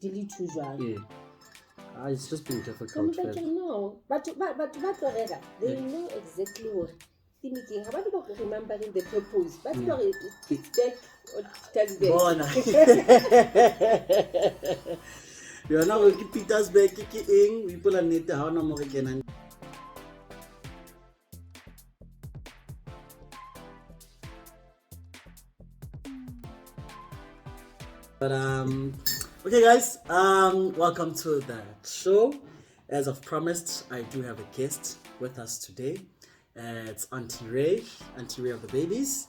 delete usual. Yeah. It's just been difficult. No, but they know exactly what. Thinking, how about remembering the purpose? But it kicks back or turns back. You are now going to keep us back. People are need to how no more again. But okay guys, welcome to the show. As I've promised, I do have a guest with us today. It's Aunty Rae of the babies.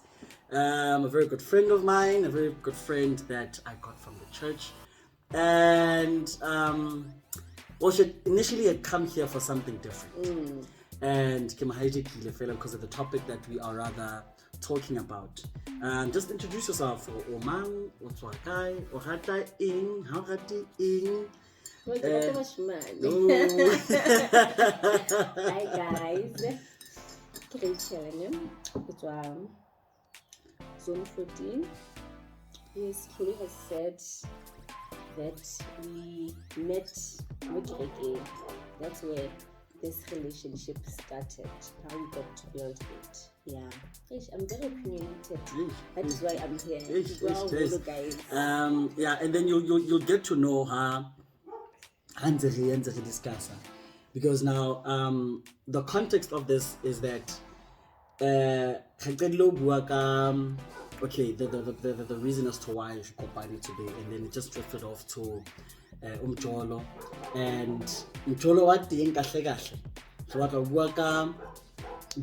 A very good friend of mine, a very good friend that I got from the church. And she initially had come here for something different. And because of the topic that we are rather talking about. Just introduce yourself. Omang, Otswakai, Orata Ing, Harati Ing. Hi guys. It's Zone 14. Yes, Chloe has said that we met again. That's where this relationship started, how we got to build it. Yeah. I'm very opinionated. That is why I'm here. Guys. Yeah, and then you'll get to know her discuss her. Because now the context of this is that okay, the reason as to why she combined today, and then it just drifted off to mjolo, and mjolo what the so what work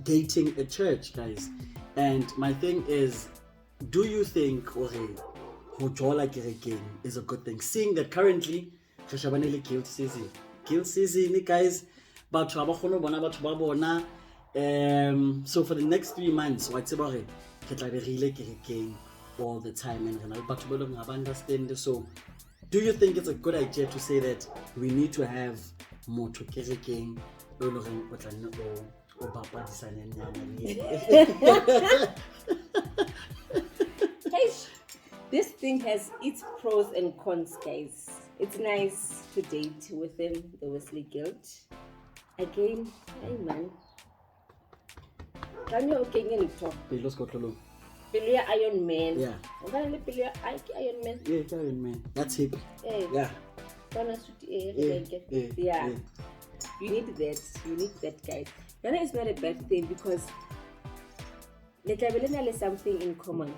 dating a church, guys. And my thing is, do you think mjolo is a good thing, seeing that currently guilt season guys, but so for the next 3 months what's about it all the time, and understand. So do you think it's a good idea to say that we need to have more to again? This thing has its pros and cons, guys. It's nice to date within the Wesley Guild. Again, hey man. Can you talk? Pilia Iron Man. Yeah. Iron Man. Yeah, Iron Man. That's hip. Yeah. Yeah. You need that. You need that, guys. That is not a bad thing because there's something in common.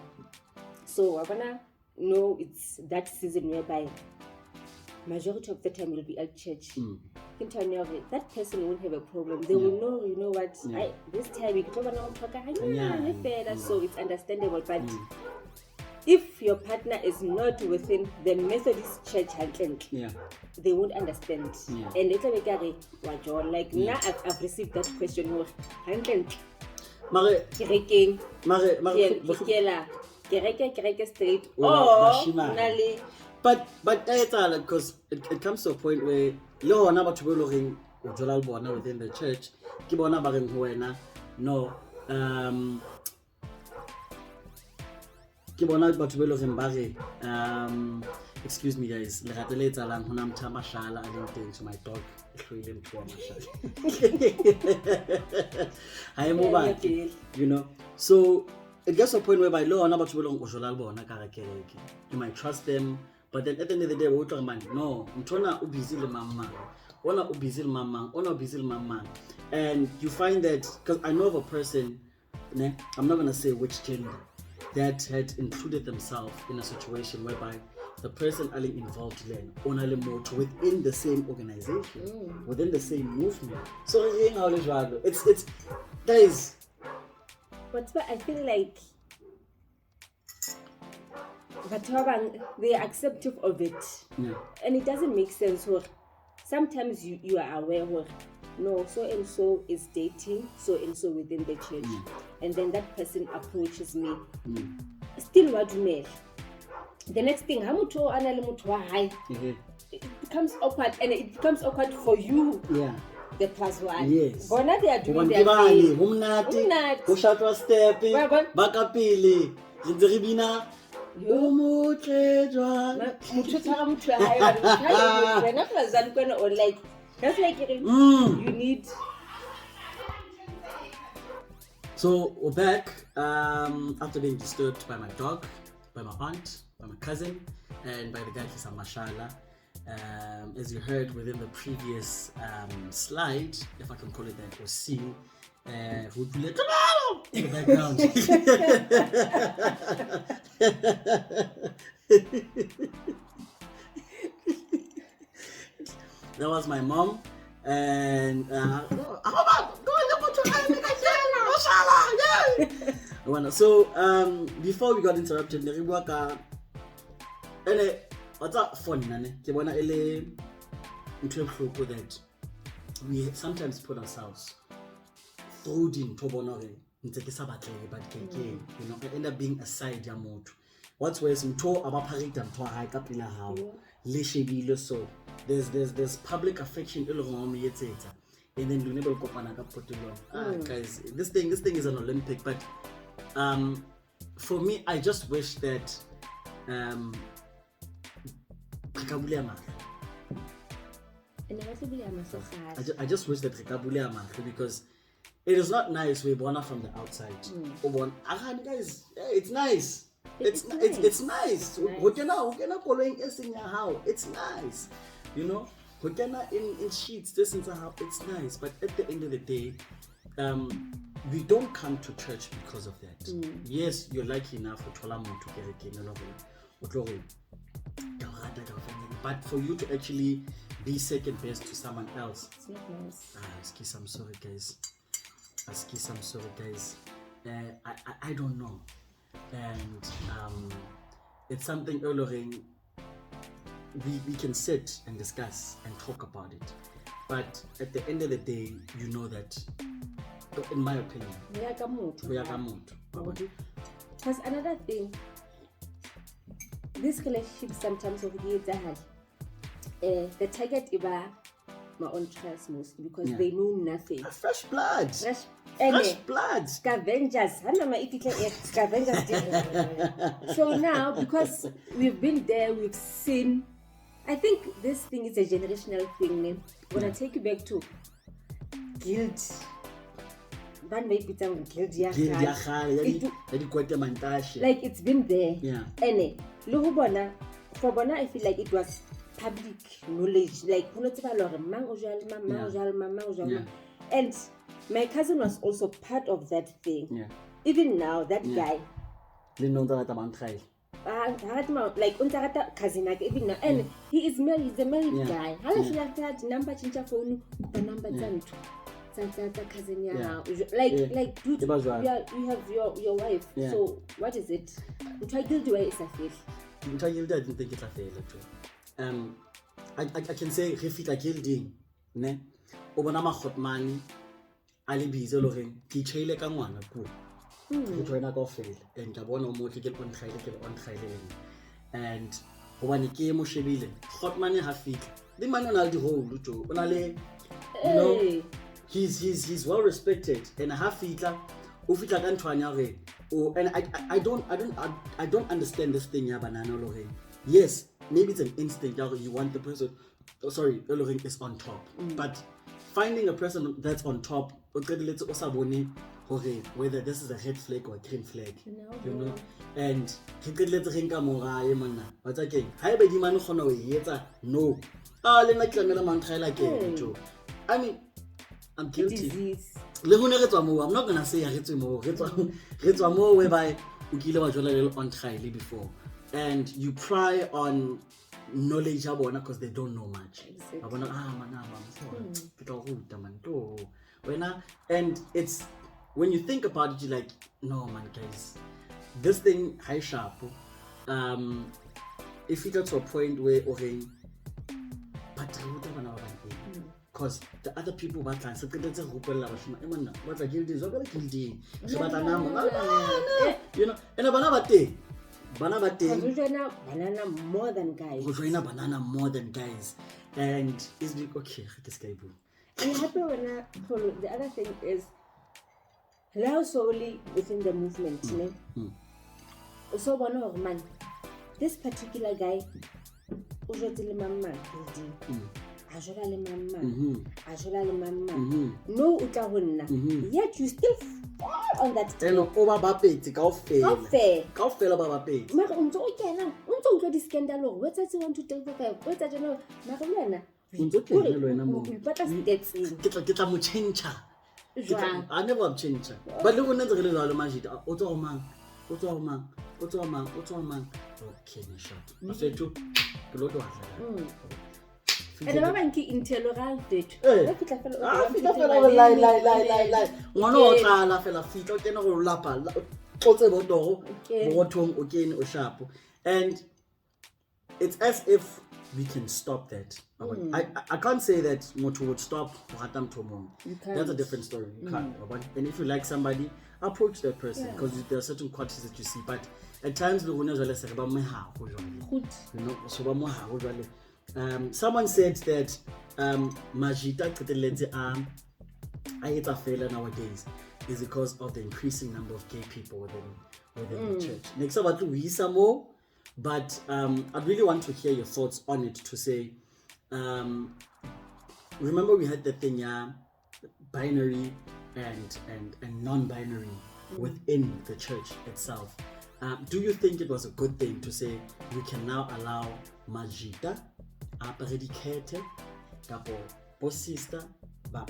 So I wanna know it's that season whereby majority of the time you'll be at church. That person won't have a problem. They will know, you know what, this time we can talk, so it's understandable. But if your partner is not within the Methodist church, they won't understand. And now I've received that question. Straight but because it comes to a point where within the church excuse me guys, my dog I am over, you know. So it gets to a point whereby you might trust them, but then at the end of the day, no, and you find that, because I know of a person, I'm not going to say which gender, that had included themselves in a situation whereby the person involved within the same organization, within the same movement. So it's guys. But I feel like they are accepting of it, and it doesn't make sense. Sometimes you are aware no, so and so is dating so and so within the church, and then that person approaches me. Still, what do you the next thing, it becomes awkward, and it becomes awkward for you. The plus one. Yes. They are doing their thing. Umutle jwang. Or like that's like you need. So we're back after being disturbed by my dog, by my aunt, by my cousin, and by the guy Kisa Mashallah. As you heard within the previous slide, if I can call it that, or scene, who do let in the background. That was my mom, and so before we got interrupted, what's up phone that we sometimes put ourselves through in tobonore but you know, end up being a side yamoto. What's worse mto abaparita mto ha ka pina hao le shebile, so there's public affection and then you never kopana ka potelo. Guys, this thing is an Olympic, but for me I just wish that I just wish that because it is not nice we born from the outside. Guys, it's nice. It's nice. It's nice. You know, in sheets, this is how it's nice. But at the end of the day, we don't come to church because of that. Yes, you're lucky enough for Tolamu to get a but for you to actually be second best to someone else, it's not nice. I'm sorry guys. I don't know, and it's something we can sit and discuss and talk about it, but at the end of the day, you know that, in my opinion, because another thing, this relationship sometimes the target is my own trust mostly because they know nothing. Fresh blood. Scavengers. So now, because we've been there, we've seen. I think this thing is a generational thing. When I take you back to guilt. Like it's been there. And for Bona, I feel like it was public knowledge. Like and my cousin was also part of that thing. Even now, that guy. Like cousin, even now, and he is married. He's a married guy. How does he have that number? Change phone. The number cousin, like dude, you have your wife. So what is it? I didn't think it's a fail. I can say refit a gilding, ne? Obanama hot money, Ali busy looking, teach Haley can one a pool. Try not to fail, and I want to motivate on trial, and when it came to hot money have feet. The man on the whole, you know. He's well respected, and I have Fitla, Ufita Antoine. And I don't understand this thing, banana. Yes, maybe it's an instinct. You want the person. Is on top, but finding a person that's on top, whether this is a red flag or a green flag, you know, and no. I mean, I'm guilty. I'm not gonna say more whereby on trial before, and you pry on knowledge because they don't know much. And it's when you think about it, you're like, no man, guys, this thing high sharp. If you get to a point where because the other people you know, and banana more than guys, and it's like, okay, this guy boo. And the other thing is allow solely within the movement, So one of man, this particular guy, ujotile mama, ajola le mama, ajola le mama. No utahonna. Yet you still fall on that. Eno oba bapeti kaofela. Kaofela ba bapeti. Mara unto okena, unto utlwa di scandal. What does he want to tell the guy? What does you know? Mara lwana. Unto kenelo wena mo. Ulipata steps in. Ke tla mo change. Jwang. I never change. But le bona ntse re le jalo majita. O tswa mang. Okay, no shot. Afethu ke lo twa tla. And ba bang ke intolerant date. Fitla fela lie. Ngwana o tla fela fitla ke no go lapa. Tsotse botoro. Bothong o kene o sharp. And it's as if we can stop that. I can't say that motho would stop Hatam Tomon. That's a different story. You can't. And if you like somebody, approach that person because there are certain qualities that you see. But at times, you know, someone said that Majita Ketelete a failure nowadays is because of the increasing number of gay people within the church. Next about to read some more. But I really want to hear your thoughts on it to say, remember we had the thing, binary and non-binary within the church itself. Do you think it was a good thing to say we can now allow Majita, Aparedikete, Kapo, Sister, I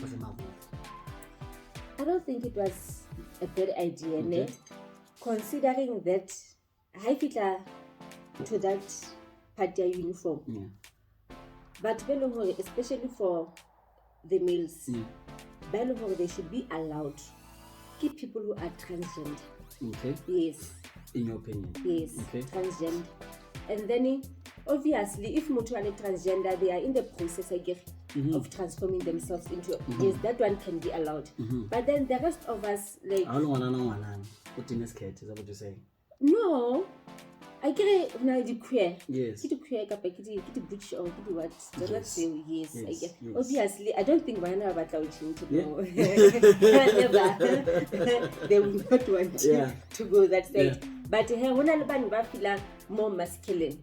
don't think it was a bad idea, considering that I feel to that party uniform. But especially for the males, they should be allowed. Keep people who are transgender. Okay. Yes. In your opinion? Yes. Okay. Transgender. And then, obviously, if mutually transgender, they are in the process, I guess, of transforming themselves into. Yes, that one can be allowed. But then the rest of us, like. I don't want to know what in this case, is that what you're saying? No. I get now the queer. Yes. Get queer, get butch or get what? Yes. Yes. I guess. Yes. Obviously, I don't think Wana about to go. They will not want to go that side. But when I feel more masculine,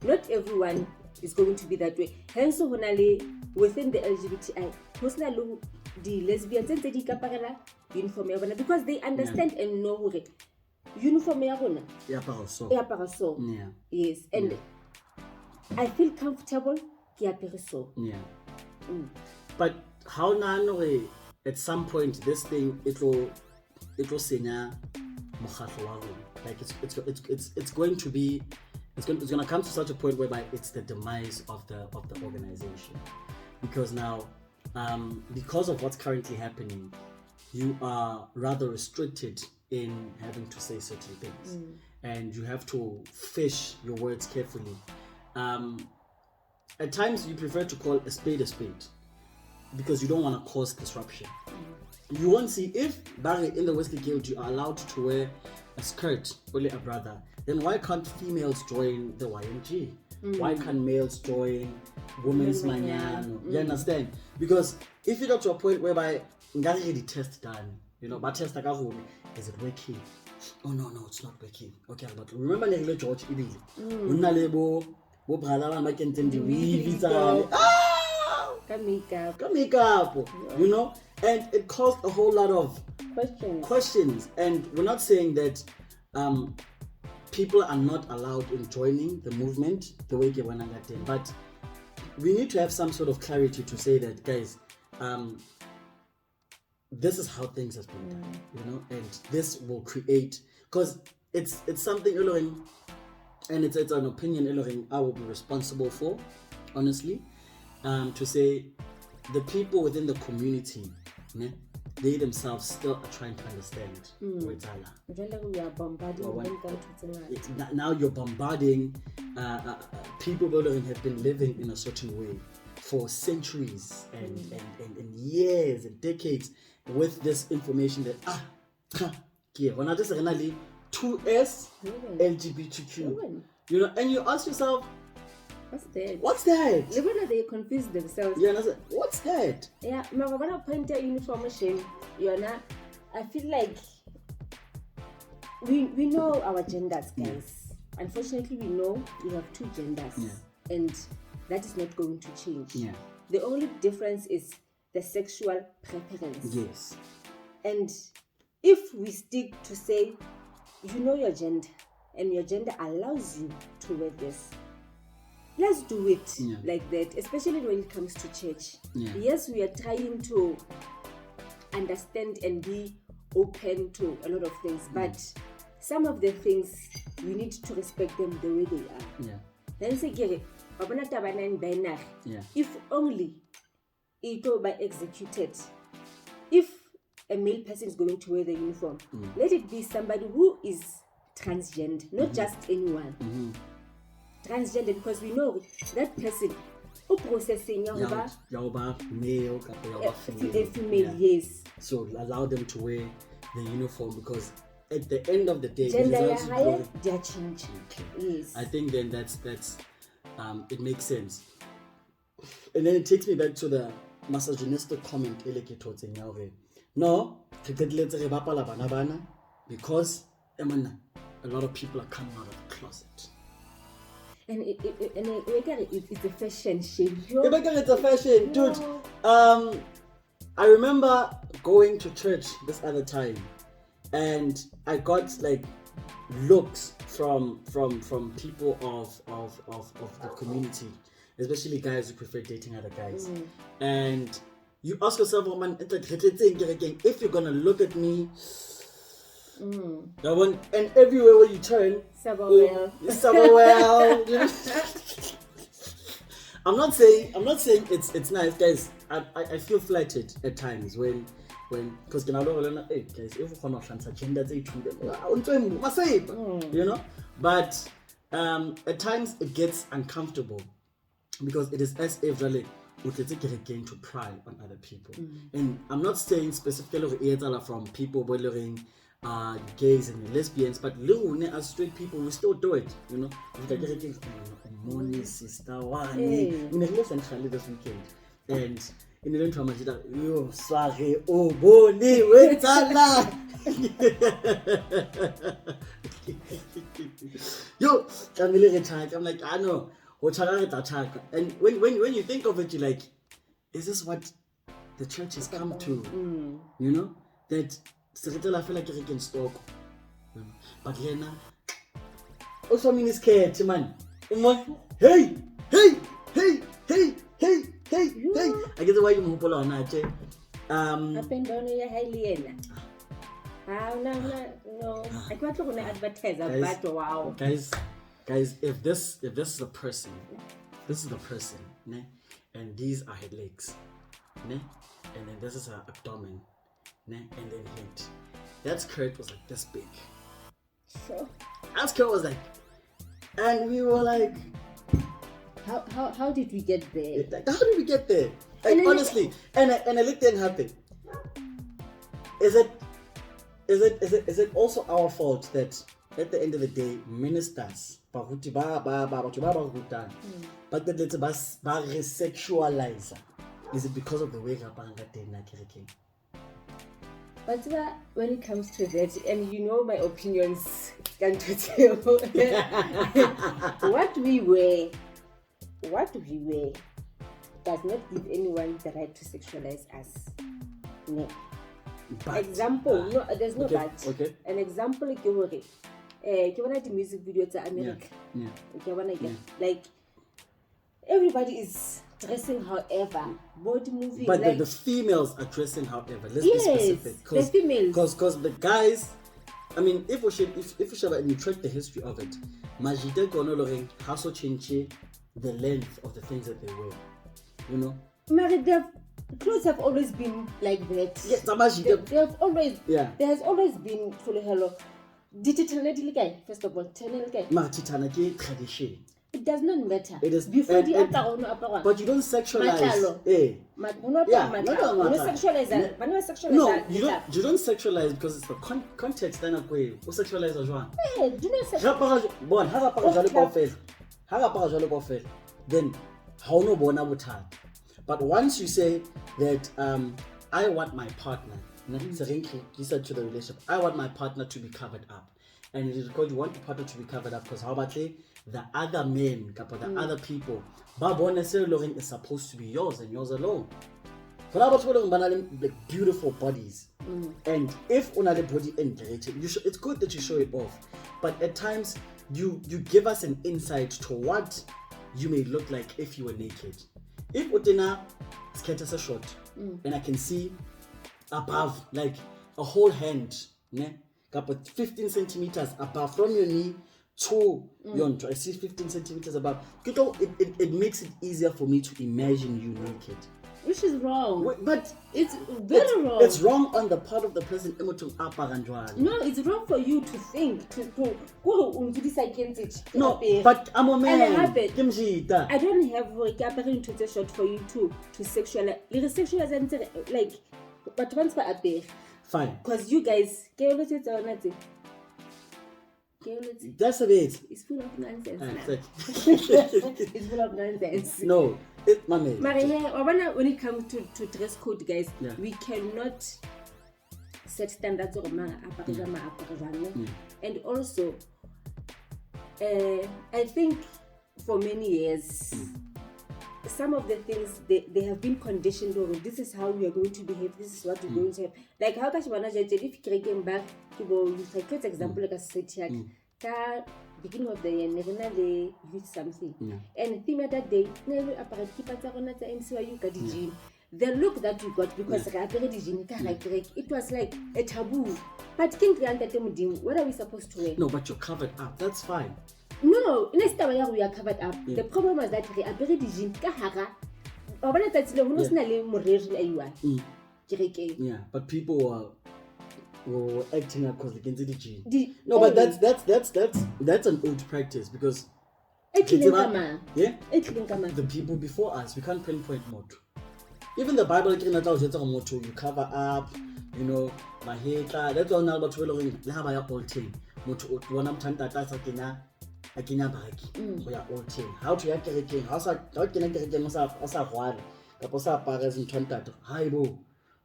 not everyone is going to be that way. Hence, within the LGBTI, personally, the lesbians and the caparella uniform because they understand and know it. Uniform yes, and I feel comfortable but how now at some point this thing it will senya like it's going to be it's going to come to such a point whereby it's the demise of the organization, because now because of what's currently happening, you are rather restricted in having to say certain things, and you have to fish your words carefully. At times you prefer to call a spade because you don't want to cause disruption. You won't see if Barry in the Wesley Guild you are allowed to wear a skirt, only a brother, then why can't females join the YMG? Why can't males join Women's Manyano? You understand? Because if you got to a point whereby the test done, but test is it working? Oh no, it's not working. Okay, but remember the George Ibili. Bo brother one make the weave come up, and it caused a whole lot of questions. And we're not saying that people are not allowed in joining the movement the way they want to get in, but we need to have some sort of clarity to say that, guys, this is how things have been done, and this will create, because it's something and it's an opinion I will be responsible for, honestly, to say the people within the community, they themselves still are trying to understand now you're bombarding people who have been living in a certain way for centuries and years and decades with this information that when I just 2S LGBTQ, and you ask yourself, what's that? Even they confuse themselves. What's that? Yeah, when I point out uniform shame, I feel like we know our genders, guys. Unfortunately, we know we have two genders, and that is not going to change. The only difference is the sexual preference. Yes. And if we stick to say, you know your gender, and your gender allows you to wear this, let's do it like that, especially when it comes to church. Yes, we are trying to understand and be open to a lot of things, but some of the things we need to respect them the way they are. Then say, if only it will be executed, if a male person is going to wear the uniform, let it be somebody who is transgender, not just anyone. Transgender, because we know that person who processing male, a female, yes. So allow them to wear the uniform, because at the end of the day, gender higher, they are changing. Yes. I think then that's it makes sense. And then it takes me back to the misogynistic comment no, because a lot of people are coming out of the closet. And it's a fashion shame. It's a fashion, dude. I remember going to church this other time, and I got like looks from people of the community, especially guys who prefer dating other guys. And you ask yourself, woman, if you're gonna look at me, and everywhere where you turn, Samuel. I'm not saying it's nice, guys. I feel flattered at times when because guys, if you know, but at times it gets uncomfortable, because it is as if really again to pry on other people. And I'm not saying specifically from people bothering gays and lesbians, but as straight people, we still do it, you know. Morning sister one this weekend, and in the event yo sorry oh boni wetala yo I'm like, I know. And when you think of it, you're like, is this what the church has come to? You know, that I feel like you can stalk. But Lena also mean is scared, man. Hey. I get the way you move on that. Up and down your highly. No. I can't look on the advertiser, but wow. Guys, if this is a person, this is the person, ne? And these are her legs, ne? And then this is her abdomen, ne? And then head. That skirt was like this big. Sure. That skirt was like, and we were like, how did we get there? How did we get there? Like, honestly, and I looked and happy. Is it also our fault that at the end of the day, ministers, but that let's resexualize? Is it because of the way but when it comes to that, and you know my opinions, can't tell what we wear does not give anyone the right to sexualize us. No. Example, no, there's no but. Okay. An example like the music video to America. Like everybody is dressing however, body moving. But like, the females are dressing however. Let's be specific. The females. Because the guys, I mean, if we should and you track the history of it, Majide Gonoloring has to change the length of the things that they wear. You know? The clothes have always been like that. Yes, they have always. Yeah. There has always been hello. First of all, tradition. It does not matter. It is before the but you don't sexualize. No, you don't sexualize because it's the context. Then you sexualize as well. Do not then how no bona. But once you say that I want my partner, you said to the relationship, I want my partner to be covered up. and it is because you want the partner to be covered up because how about the other men, the other people, but one necessarily is supposed to be yours and yours alone. But how about like beautiful bodies? And if on the body integrated, it's good that you show it off. But at times you give us an insight to what you may look like if you were naked. If Utina skirt is a short and I can see above like a whole hand, ne? 15 centimeters above from your knee to your I see 15 centimeters above. It makes it easier for me to imagine you naked. Which is wrong. But it's very wrong. It's wrong on the part of the person. No, it's wrong for you to think to go against it. No, but I'm a man. I don't have into the shot for you to sexualize. Like, but once for a bit. Fine. Because you guys, that's a bit. It's full of nonsense. It's full of nonsense. No, my man. When it comes to dress code, guys, we cannot set standards of and also, I think for many years, some of the things they have been conditioned on. This is how we are going to behave. This is what we're going to have. Like how can you manage if you came back to go? You take example like a city beginning of the year, never they use something. And theme that day, never apparent keep at you got the gym. The look that you got because it was like a taboo. But what are we supposed to wear? No, but you're covered up. That's fine. No, next time we are covered up. The problem was that we are very digin. Yeah, but people were acting up because they can see the gene. No, but that's an old practice because the people before us, we can't pinpoint more. Even the Bible, you cover up, you know, my hair. That's all now about old thing. How to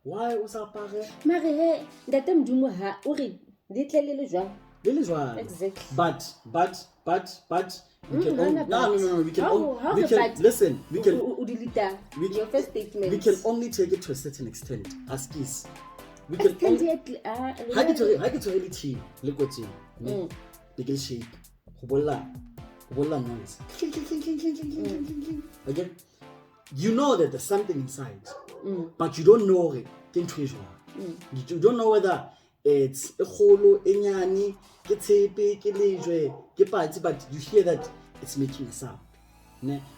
why was up? Marie, that them do ha uri little exactly. But we can listen. We can your first statement. We can only take it to a certain extent. As is, we can only. How get to reality? Look what you. Big shake. Hubola noise. Again, you know that there's something inside, but you don't know it. You don't know whether it's a holo, enyani, but you hear that it's making a sound.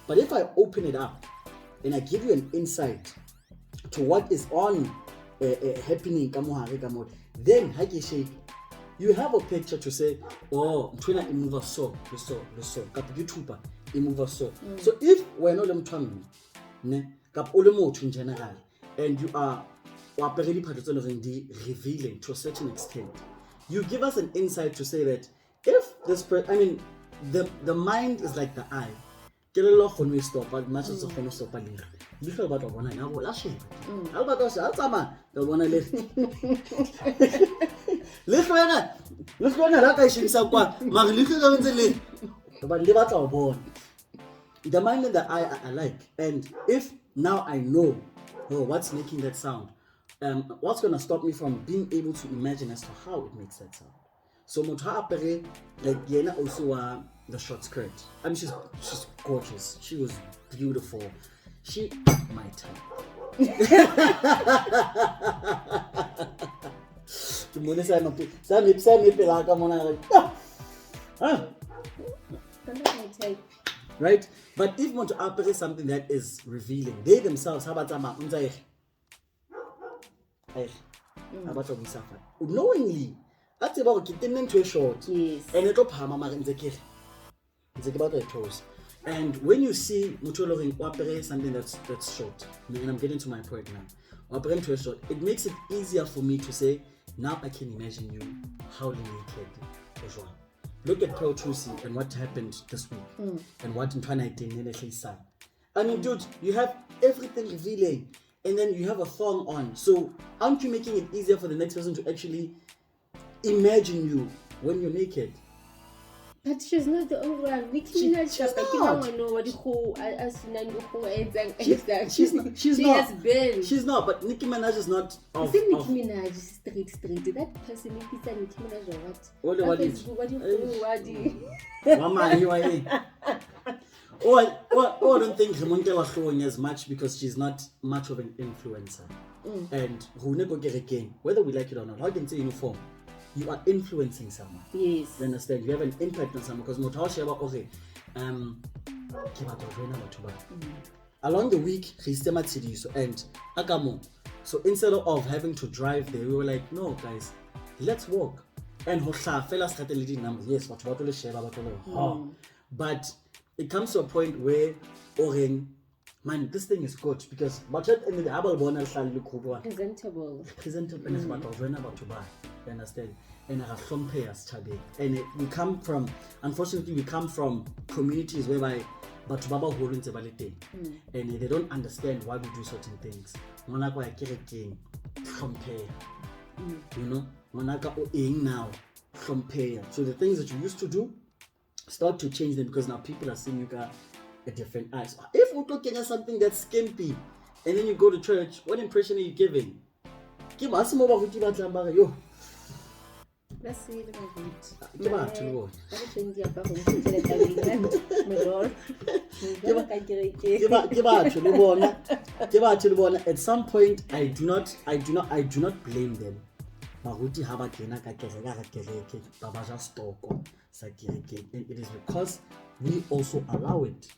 But if I open it up and I give you an insight to what is on happening, then you have a picture to say, oh, Twina imove so. Kapitupa imove so. So if we're not in general, and you are revealing to a certain extent, you give us an insight to say that if this the mind is like the eye. The mind and the eye are alike, and if now I know what's making that sound, what's going to stop me from being able to imagine as to how it makes that sound? So Motha Apere, like Yena also the short skirt. I mean, she's gorgeous. She was beautiful. She my type. Right? But if you want to appreciate something that is revealing, they themselves knowingly, that's about getting into a short. Yes. And it about the toes. And when you see mjolo something that's short, and I'm getting to my point now, to a short, it makes it easier for me to say, now I can imagine you howling naked as well. Look at Pearl Trucy and what happened this week, and what in 2019 said. I mean, dude, you have everything revealing, and then you have a thong on. So aren't you making it easier for the next person to actually imagine you when you're naked. But she's not the only one. Nicki Minaj, she's like, not. You know what She's not. She has been. She's not. But Nicki Minaj is not. You see Nicki Minaj street. That person, Nicki Minaj or what? What is? What do you? Mama, you are here. Oh, I don't think Remontela showing as much because she's not much of an influencer. And who never get again, whether we like it or not, how can say uniform? You are influencing someone. Yes. You understand? You have an impact on someone because along the week he's and Akamo. So instead of having to drive there, we were like, no guys, let's walk. And yes, but it comes to a point where man, this thing is good because presentable you understand? And we come from, unfortunately, communities whereby and they don't understand why we do certain things. Compare. You know, now compare. So the things that you used to do, start to change them because now people are seeing you a different eyes. If we're looking at something that's skimpy and then you go to church, what impression are you giving? Yo. Let's see it at some point I do not blame them. And it is because we also allow it.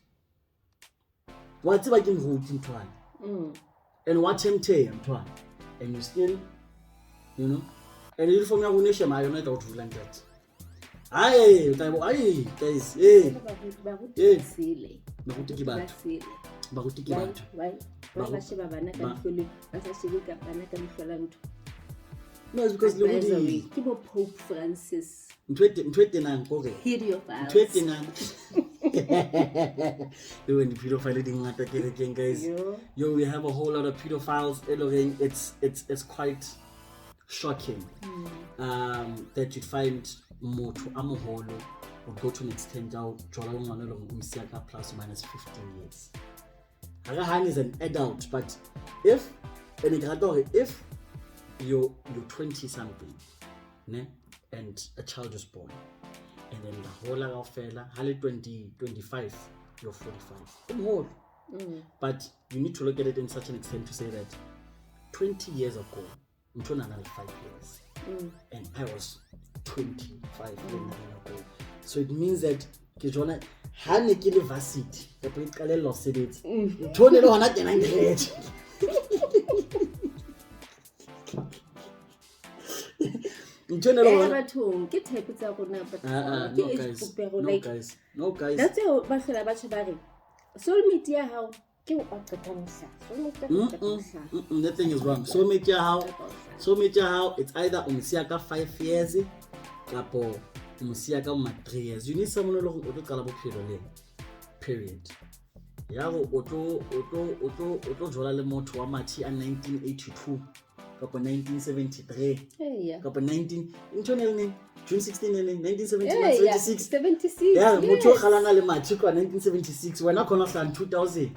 What's about and what and you still, you know, and you from your nation, I don't know to like that. Aye, guys, no, it's because Pope Francis. When the pedophile guys, we have a whole lot of pedophiles. It's quite shocking that you'd find more to amoholo or go to an extent out plus or minus 15 years. Hagahan is an adult, but if you're 20 something, ne? And a child is born, and then the whole lot of fella, 25, you're 45. But you need to look at it in such an extent to say that 20 years ago, I'm trying another 5 years, and I was 25 years ago. So it means that university, No guys. That's how the thing is wrong. So how it's either umsiaka 5 years or umsiaka 3 years. You need someone who period. Yago auto jola le motho wa mathi a 1982 kapo 1973 kapo 19 June 16 1976 yeah motho khalana le mathi kwa 1976 wena khona hla 2000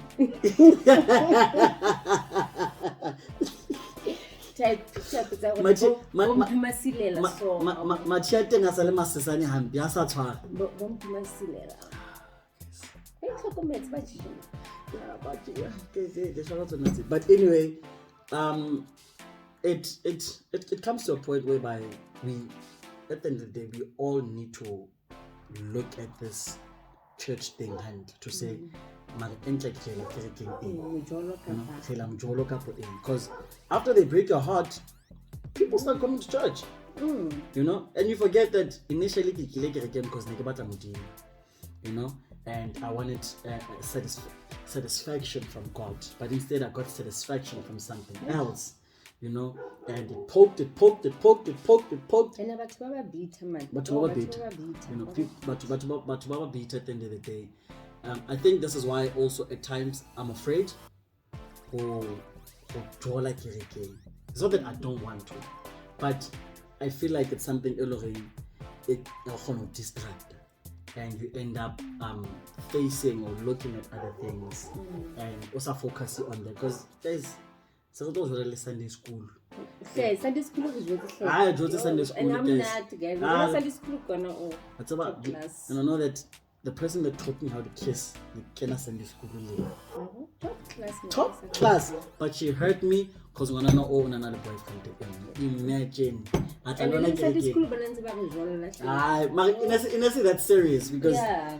mathi a teng a sa le masesane hampi a sa tshwara but anyway, it comes to a point whereby we, at the end of the day, we all need to look at this church thing and to say, because after they break your heart, people start coming to church. You know, and you forget that initially because you know, and I wanted satisfaction from God, but instead I got satisfaction from something else, you know, and it poked. And but you know, but beat at the end of the day. I think this is why also at times I'm afraid or draw like it's not that I don't want to, but I feel like it's something it distract, and you end up facing or looking at other things, and also focusing on that, because there's so those were Sunday school. Okay, Sunday school is really clear. I go to Sunday school. And I'm not, guys. Sunday school gonna what's about class. And I know that the person that taught me how to kiss, the Kena Sunday school top class, but she hurt me because when I know another boyfriend. Imagine. And then Sunday school balance about that's serious because yeah.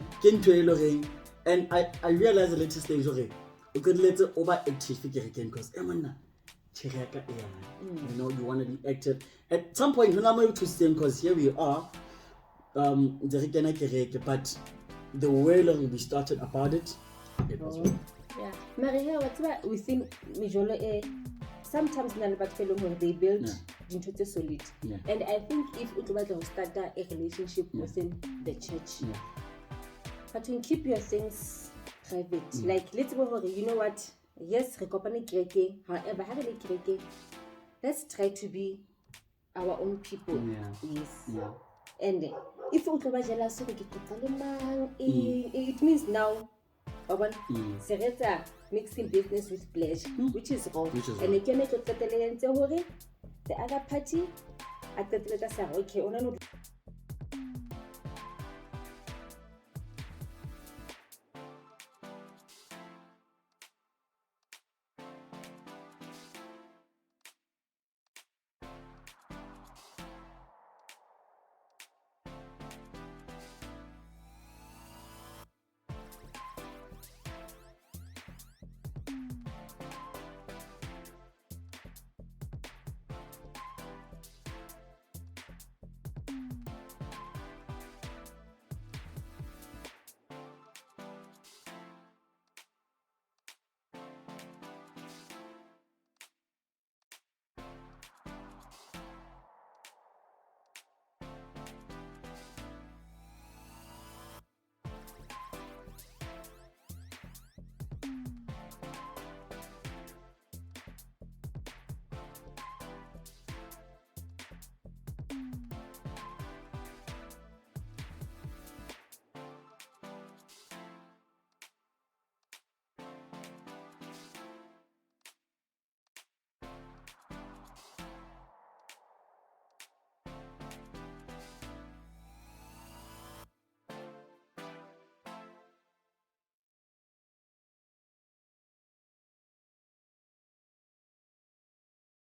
And I realized at a later stage, okay, you could let it overactive again because you know, you want to be active. At some point, when I'm able to stay, because here we are, but the way long we started about it was wrong. Yeah. Maria, what's about within mjolo sometimes they build into the solid. Yeah. And I think if you start a relationship within the church, but you keep your things private. Like let's go, you know what? Yes, however, let's try to be our own people. Yeah. Yes. Yeah. And if you jealous, it means now mixing business with pleasure, which is wrong. And again, the other party, I okay,